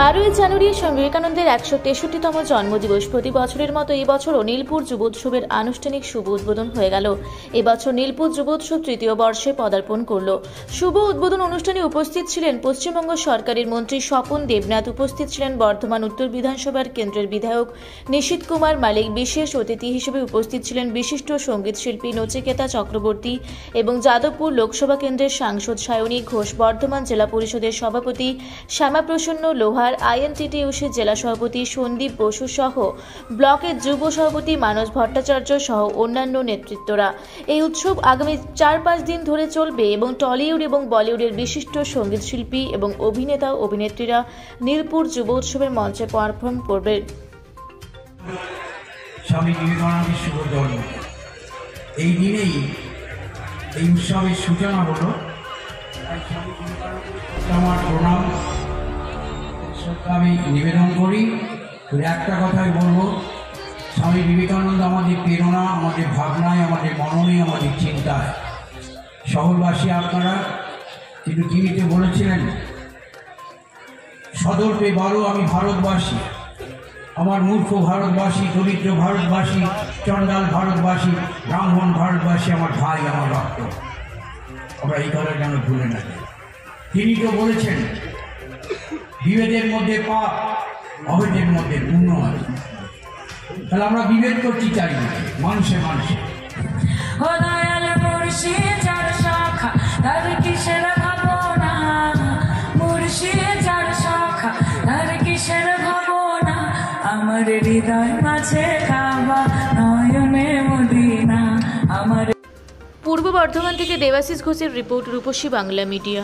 12 জানুয়ারি স্বামী বিবেকানন্দের 163তম জন্মদিবস। প্রতি বছরের মতো এই বছরও নীলপুর যুব উৎসবের আনুষ্ঠানিক শুভ উদ্বোধন হয়ে গেল। এবছর নীলপুর যুব উৎসব তৃতীয় বর্ষে পদার্পণ করল। শুভ উদ্বোধন অনুষ্ঠানে উপস্থিত ছিলেন পশ্চিমবঙ্গ সরকারের মন্ত্রী স্বপন দেবনাথ, উপস্থিত ছিলেন বর্ধমান উত্তর বিধানসভার কেন্দ্রের বিধায়ক নিশীথ কুমার মালিক। বিশেষ অতিথি হিসেবে উপস্থিত ছিলেন বিশিষ্ট সঙ্গীত শিল্পী নচিকেতা চক্রবর্তী এবং যাদবপুর লোকসভা কেন্দ্রের সাংসদ সায়নী ঘোষ, বর্ধমান জেলা পরিষদের সভাপতি শ্যামাপ্রসন্ন লোহার, INTTUC জেলা সভাপতি সন্দীপ বসু সহ ব্লকের যুব সভাপতি মানস ভট্টাচার্য সহ অন্যান্য নেতৃত্বরা। এই উৎসব আগামী 4-5 দিন ধরে চলবে এবং টলিউড এবং বলিউডের বিশিষ্ট সঙ্গীত শিল্পী এবং অভিনেতা অভিনেত্রীরা নীলপুর যুব উৎসবের মঞ্চে পারফর্ম করবেন। স্বামী বিবেকানন্দের শুভ জন্ম, এই দিনেই এই উৎসবের সূচনা হলো। আমার প্রণাম আমি নিবেদন করি। একটা কথাই বলবো, স্বামী বিবেকানন্দ আমাদের প্রেরণা, আমাদের ভাবনায়, আমাদের মননে, আমাদের চিন্তায়। শহরবাসী আপনারা কিন্তু টিভিতে বলেছিলেন, সদর পে বলো আমি ভারতবাসী, আমার মূর্খ ভারতবাসী, দরিদ্র ভারতবাসী, চণ্ডাল ভারতবাসী, ব্রাহ্মণ ভারতবাসী, আমার ভাই, আমার রক্ত। আমরা এই কথা যেন ভুলে না যাই। তিনি তো বলেছেন, বিভেদের মধ্যে পাপ, অভেদের মধ্যে পুণ্য আছে। তাহলে আমরা বিভেদ করছি চারিদিকে, মানুষে মানুষে। আমার হৃদয় মাঝে কাবা নয়নে মদিনা আমার। পূর্ব বর্ধমান থেকে দেবাশিস ঘোষের রিপোর্ট, রূপসী বাংলা মিডিয়া।